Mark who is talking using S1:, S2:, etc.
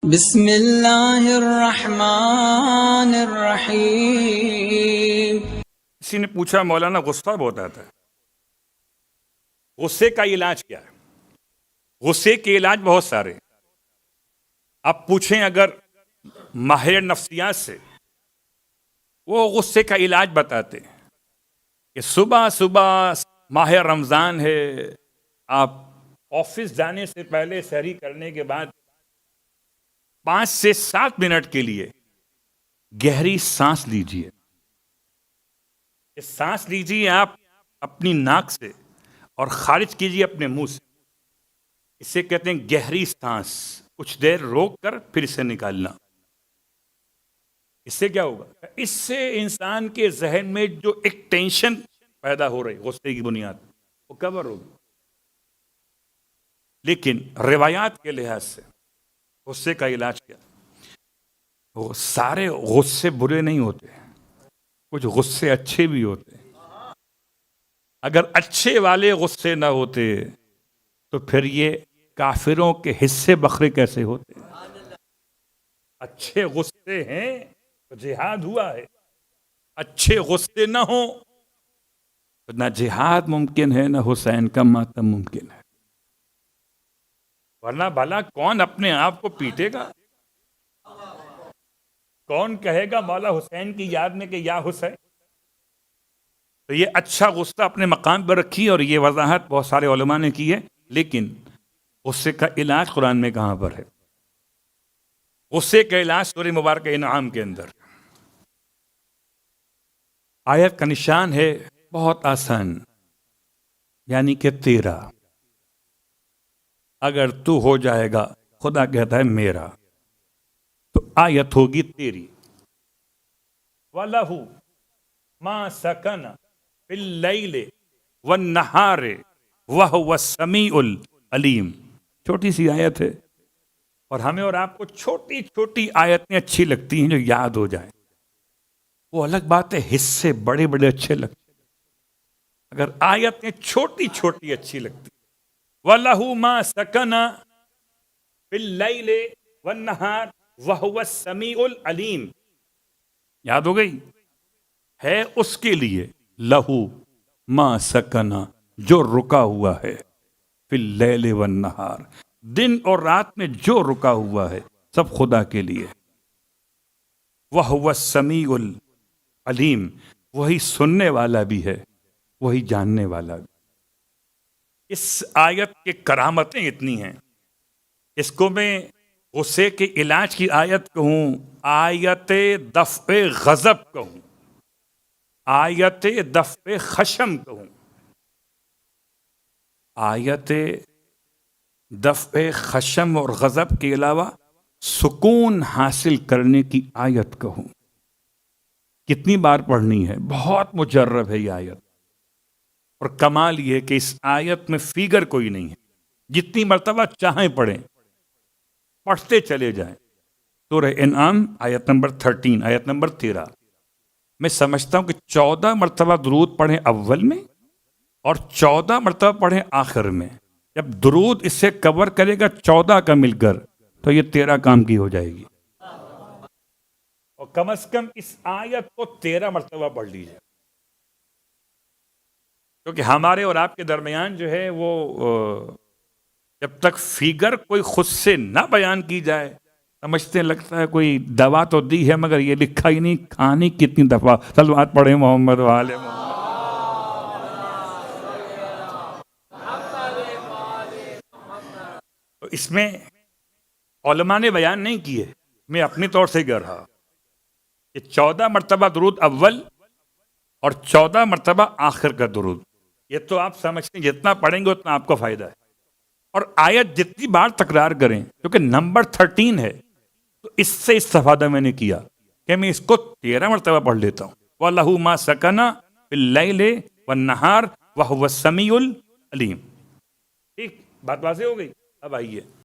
S1: بسم اللہ الرحمن الرحیم۔
S2: کسی نے پوچھا مولانا غصہ بہت آتا ہے، غصے کا علاج کیا ہے؟ غصے کے علاج بہت سارے ہیں۔ آپ پوچھیں اگر ماہر نفسیات سے، وہ غصے کا علاج بتاتے ہیں کہ صبح صبح ماہ رمضان ہے، آپ آفس جانے سے پہلے سحری کرنے کے بعد 5 سے 7 منٹ کے لیے گہری سانس لیجئے۔ یہ سانس لیجیے آپ اپنی ناک سے اور خارج کیجیے اپنے منہ سے۔ اسے کہتے ہیں گہری سانس، کچھ دیر روک کر پھر اسے نکالنا۔ اس سے کیا ہوگا؟ اس سے انسان کے ذہن میں جو ایک ٹینشن پیدا ہو رہی غصے کی بنیاد وہ کور ہوگی۔ لیکن روایات کے لحاظ سے غصے کا علاج کیا؟ وہ سارے غصے برے نہیں ہوتے، کچھ غصے اچھے بھی ہوتے ہیں۔ اگر اچھے والے غصے نہ ہوتے تو پھر یہ کافروں کے حصے بکرے کیسے ہوتے؟ اچھے غصے ہیں تو جہاد ہوا ہے، اچھے غصے نہ ہوں تو نہ جہاد ممکن ہے، نہ حسین کا ماتم ممکن ہے۔ ورنہ بھلا کون اپنے آپ کو پیٹے گا؟ کون کہے گا مولا حسین کی یاد میں کہ یا حسین؟ تو یہ اچھا غصہ اپنے مقام پر رکھی، اور یہ وضاحت بہت سارے علماء نے کی ہے۔ لیکن غصے کا علاج قرآن میں کہاں پر ہے؟ غصے کا علاج سورہ مبارکہ انعام کے اندر۔ آیت کا نشان ہے بہت آسان، یعنی کہ تیرا۔ اگر تو ہو جائے گا، خدا کہتا ہے میرا، تو آیت ہوگی تیری۔ وَلَهُ مَا سَكَنَ فِي اللَّيْلِ وَالنَّهَارِ وَهُوَ السَّمِيعُ الْعَلِيمُ۔ چھوٹی سی آیت ہے، اور ہمیں اور آپ کو چھوٹی چھوٹی آیتیں اچھی لگتی ہیں جو یاد ہو جائیں۔ وہ الگ بات ہے، حصے بڑے بڑے اچھے لگتے ہیں، اگر آیتیں چھوٹی چھوٹی اچھی لگتی۔ وَلَهُ مَا سَكَنَ فِي اللَّيْلِ وَالنَّهَارِ وَهُوَ السَّمِيعُ الْعَلِيمُ۔ یاد ہو گئی؟ ہے اس کے لیے لہو ما سکنا، جو رکا ہوا ہے، فی اللیل والنہار، دن اور رات میں جو رکا ہوا ہے، سب خدا کے لیے۔ وَهُوَ السَّمِيعُ الْعَلِيمُ، وہی سننے والا بھی ہے، وہی جاننے والا بھی۔ اس آیت کے کرامتیں اتنی ہیں، اس کو میں غصے کے علاج کی آیت کہوں، آیت دفع غضب کہوں، آیت دفع خشم کہوں، آیت دفع خشم اور غضب کے علاوہ سکون حاصل کرنے کی آیت کہوں۔ کتنی بار پڑھنی ہے؟ بہت مجرب ہے یہ آیت، اور کمال یہ کہ اس آیت میں فیگر کوئی نہیں ہے، جتنی مرتبہ چاہیں پڑھیں، پڑھتے چلے جائیں۔ سورہ انعام آیت نمبر 13، آیت نمبر 13۔ میں سمجھتا ہوں کہ 14 مرتبہ درود پڑھیں اول میں، اور 14 مرتبہ پڑھیں آخر میں۔ جب درود اس سے کور کرے گا 14 کا مل کر، تو یہ 13 کام کی ہو جائے گی۔ اور کم از کم اس آیت کو 13 مرتبہ پڑھ لیجیے، کیونکہ ہمارے اور آپ کے درمیان جو ہے وہ جب تک فیگر کوئی خود سے نہ بیان کی جائے، سمجھتے لگتا ہے کوئی دوا تو دی ہے مگر یہ لکھا ہی نہیں کھانی کتنی دفعہ صلوات پڑھے محمد وآل محمد۔ تو اس میں علماء نے بیان نہیں کیے، میں اپنی طور سے کہہ رہا کہ 14 مرتبہ درود اول اور 14 مرتبہ آخر کا درود۔ یہ تو آپ سمجھتے ہیں جتنا پڑھیں گے اتنا آپ کو فائدہ ہے، اور آیت جتنی بار تکرار کریں، کیونکہ نمبر 13 ہے، تو اس سے استفادہ میں نے کیا کہ میں اس کو 13 مرتبہ پڑھ لیتا ہوں۔ وَلَهُ مَا سَكَنَ فِي اللَّيْلِ وَالنَّهَارِ وَهُوَ السَّمِيعُ الْعَلِيمُ۔ ٹھیک، بات واضح ہو گئی؟ اب آئیے